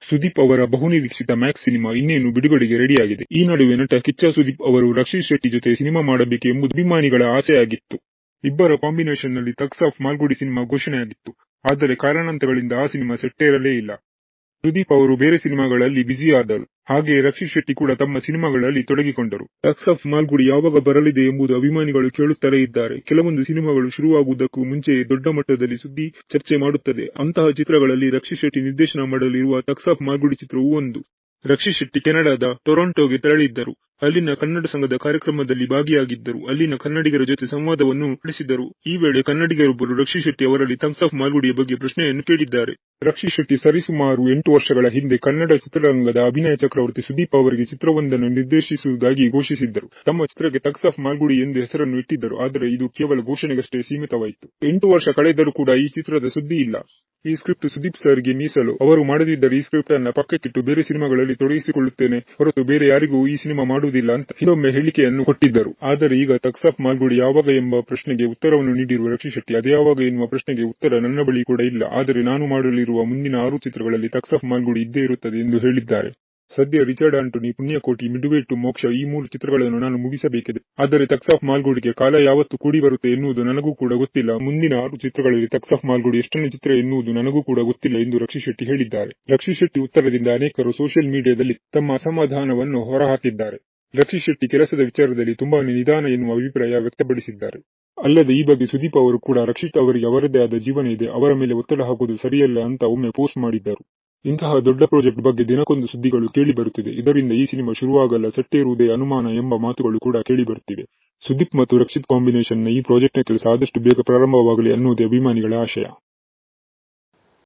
ಸುದೀಪ್ ಅವರ ಬಹುನಿರೀಕ್ಷಿತ Max cinema ಇನ್ನೇನು ಬಿಡುಗಡೆಗೆ ರೆಡಿಯಾಗಿದೆ. ಈ ನಡುವೆ ನಟ ಕಿಚ್ಚ ಸುದೀಪ್ ಅವರು ರಕ್ಷಿತ್ ಶೆಟ್ಟಿ ಜೊತೆ ಸಿನಿಮಾ ಮಾಡಬೇಕು ಎಂಬುದು ಅಭಿಮಾನಿಗಳ ಆಸೆಯಾಗಿತ್ತು. ಇಬ್ಬರ ಕಾಂಬಿನೇಷನ್ ನಲ್ಲಿ ಥಗ್ಸ್ ಆಫ್ ಮಾಲ್ಗುಡಿ ಸಿನಿಮಾ ಘೋಷಣೆಯಾಗಿತ್ತು. ಆದರೆ ಕಾರಣಾಂತರಗಳಿಂದ ಆ ಸಿನಿಮಾ ಸೆಟ್ಟೇರಲೇ ಇಲ್ಲ. ಸುದೀಪ್ ಅವರು ಬೇರೆ ಸಿನಿಮಾಗಳಲ್ಲಿ ಬ್ಯುಸಿ ಆದರು. ಹಾಗೆಯೇ ರಕ್ಷಿತ್ ಶೆಟ್ಟಿ ಕೂಡ ತಮ್ಮ ಸಿನಿಮಾಗಳಲ್ಲಿ ತೊಡಗಿಕೊಂಡರು. ಥಗ್ಸ್ ಆಫ್ ಮಾಲ್ಗುಡಿ ಯಾವಾಗ ಬರಲಿದೆ ಎಂಬುದು ಅಭಿಮಾನಿಗಳು ಕೇಳುತ್ತಲೇ ಇದ್ದಾರೆ. ಕೆಲವೊಂದು ಸಿನಿಮಾಗಳು ಶುರುವಾಗುವುದಕ್ಕೂ ಮುಂಚೆಯೇ ದೊಡ್ಡ ಮಟ್ಟದಲ್ಲಿ ಸುದ್ದಿ ಚರ್ಚೆ ಮಾಡುತ್ತದೆ. ಅಂತಹ ಚಿತ್ರಗಳಲ್ಲಿ ರಕ್ಷಿತ್ ಶೆಟ್ಟಿ ನಿರ್ದೇಶನ ಮಾಡಲು ಇರುವ ಥಗ್ಸ್ ಆಫ್ ಮಾಲ್ಗುಡಿ ಚಿತ್ರವೂ ಒಂದು. ರಕ್ಷಿತ್ ಶೆಟ್ಟಿ ಕೆನಡಾದ ಟೊರೊಂಟೊಗೆ ತೆರಳಿದ್ದರು. ಅಲ್ಲಿನ ಕನ್ನಡ ಸಂಘದ ಕಾರ್ಯಕ್ರಮದಲ್ಲಿ ಭಾಗಿಯಾಗಿದ್ದರು. ಅಲ್ಲಿನ ಕನ್ನಡಿಗರ ಜೊತೆ ಸಂವಾದವನ್ನು ನಡೆಸಿದರು. ಈ ವೇಳೆ ಕನ್ನಡಿಗರೊಬ್ಬರು ರಕ್ಷಿತ್ ಶೆಟ್ಟಿ ಅವರಲ್ಲಿ ಥಗ್ಸ್ ಆಫ್ ಮಾಲ್ಗುಡಿಯ ಬಗ್ಗೆ ಪ್ರಶ್ನೆಯನ್ನು ಕೇಳಿದ್ದಾರೆ. ರಕ್ಷಿತ್ ಶೆಟ್ಟಿ ಸರಿಸುಮಾರು 8 ವರ್ಷಗಳ ಹಿಂದೆ ಕನ್ನಡ ಚಿತ್ರರಂಗದ ಅಭಿನಯ ಚಕ್ರವರ್ತಿ ಸುದೀಪ್ ಅವರಿಗೆ ಚಿತ್ರವೊಂದನ್ನು ನಿರ್ದೇಶಿಸುವುದಾಗಿ ಘೋಷಿಸಿದ್ದರು. ತಮ್ಮ ಚಿತ್ರಕ್ಕೆ ಥಗ್ಸ್ ಆಫ್ ಮಾಲ್ಗುಡಿ ಎಂದು ಹೆಸರನ್ನು ಇಟ್ಟಿದ್ದರು. ಆದರೆ ಇದು ಕೇವಲ ಘೋಷಣೆಗಷ್ಟೇ ಸೀಮಿತವಾಯಿತು. 8 ವರ್ಷ ಕಳೆದರೂ ಕೂಡ ಈ ಚಿತ್ರದ ಸುದ್ದಿ ಇಲ್ಲ. ಈ ಸ್ಕ್ರಿಪ್ಟ್ ಸುದೀಪ್ ಸರ್ಗೆ ಮೀಸಲು. ಅವರು ಮಾಡದಿದ್ದರೆ ಈ ಸ್ಕ್ರಿಪ್ಟ್ ಅನ್ನ ಪಕ್ಕಕ್ಕಿಟ್ಟು ಬೇರೆ ಸಿನಿಮಾಗಳಲ್ಲಿ ತೊಡಗಿಸಿಕೊಳ್ಳುತ್ತೇನೆ ಹೊರತು ಬೇರೆ ಯಾರಿಗೂ ಈ ಸಿನಿಮಾ ಮಾಡುವುದಿಲ್ಲ ಅಂತ ಇನ್ನೊಮ್ಮೆ ಹೇಳಿಕೆಯನ್ನು ಕೊಟ್ಟಿದ್ದರು. ಆದರೆ ಈಗ ಥಗ್ಸ್ ಆಫ್ ಮಾಲ್ಗುಡಿ ಯಾವಾಗ ಎಂಬ ಪ್ರಶ್ನೆಗೆ ಉತ್ತರವನ್ನು ನೀಡಿರುವ ರಕ್ಷಿತ್ ಶೆಟ್ಟಿ, ಅದು ಯಾವಾಗ ಎನ್ನುವ ಪ್ರಶ್ನೆಗೆ ಉತ್ತರ ನನ್ನ ಬಳಿ ಕೂಡ ಇಲ್ಲ. ಆದರೆ ನಾನು ಮಾಡಲಿರುವ ಮುಂದಿನ 6 ಚಿತ್ರಗಳಲ್ಲಿ ಥಗ್ಸ್ ಆಫ್ ಮಾಲ್ಗುಡಿ ಇದ್ದೇ ಇರುತ್ತದೆ ಎಂದು ಹೇಳಿದ್ದಾರೆ. ಸದ್ಯ ರಿಚರ್ಡ್ ಆಂಟೋನಿ, ಪುಣ್ಯಕೋಟಿ, ಮಿಡ್ವೇ ಟು ಮೋಕ್ಷ ಈ 3 ಚಿತ್ರಗಳನ್ನು ನಾನು ಮುಗಿಸಬೇಕಿದೆ. ಆದರೆ ಥಗ್ಸ್ ಆಫ್ ಮಾಲ್ಗುಡಿಗೆ ಕಾಲ ಯಾವತ್ತು ಕೂಡಿ ಬರುತ್ತೆ ಎನ್ನುವುದು ನನಗೂ ಕೂಡ ಗೊತ್ತಿಲ್ಲ. ಮುಂದಿನ 6 ಚಿತ್ರಗಳಲ್ಲಿ ಥಗ್ಸ್ ಆಫ್ ಮಾಲ್ಗುಡಿ ಎಷ್ಟನೇ ಚಿತ್ರ ಎನ್ನುವುದು ನನಗೂ ಕೂಡ ಗೊತ್ತಿಲ್ಲ ಎಂದು ರಕ್ಷಿತ್ ಶೆಟ್ಟಿ ಹೇಳಿದ್ದಾರೆ. ರಕ್ಷಿತ್ ಶೆಟ್ಟಿ ಉತ್ತರದಿಂದ ಅನೇಕರು ಸೋಷಿಯಲ್ ಮೀಡಿಯಾದಲ್ಲಿ ತಮ್ಮ ಅಸಮಾಧಾನವನ್ನು ಹೊರಹಾಕಿದ್ದಾರೆ. ರಕ್ಷಿತ್ ಶೆಟ್ಟಿ ಕೆಲಸದ ವಿಚಾರದಲ್ಲಿ ತುಂಬಾನೇ ನಿಧಾನ ಎನ್ನುವ ಅಭಿಪ್ರಾಯ ವ್ಯಕ್ತಪಡಿಸಿದ್ದಾರೆ. ಅಲ್ಲದೆ ಈ ಬಗ್ಗೆ ಸುದೀಪ್ ಅವರು ಕೂಡ ರಕ್ಷಿತ್ ಅವರಿಗೆ ಅವರದೇ ಆದ ಜೀವನ ಇದೆ, ಅವರ ಮೇಲೆ ಒತ್ತಡ ಹಾಕುವುದು ಸರಿಯಲ್ಲ ಅಂತ ಒಮ್ಮೆ ಪೋಸ್ಟ್ ಮಾಡಿದ್ದರು. ಇಂತಹ ದೊಡ್ಡ ಪ್ರಾಜೆಕ್ಟ್ ಬಗ್ಗೆ ದಿನಕ್ಕೊಂದು ಸುದ್ದಿಗಳು ಕೇಳಿ ಬರುತ್ತಿದೆ. ಇದರಿಂದ ಈ ಸಿನಿಮಾ ಶುರುವಾಗಲ್ಲ, ಸೆಟ್ಟೇರುವುದೇ ಅನುಮಾನ ಎಂಬ ಮಾತುಗಳು ಕೂಡ ಕೇಳಿ ಬರುತ್ತಿವೆ. ಸುದೀಪ್ ಮತ್ತು ರಕ್ಷಿತ್ ಕಾಂಬಿನೇಷನ್ ನ ಈ ಪ್ರಾಜೆಕ್ಟ್ನ ಕೆಲಸ ಆದಷ್ಟು ಬೇಗ ಪ್ರಾರಂಭವಾಗಲಿ ಅನ್ನುವುದೇ ಅಭಿಮಾನಿಗಳ ಆಶಯ.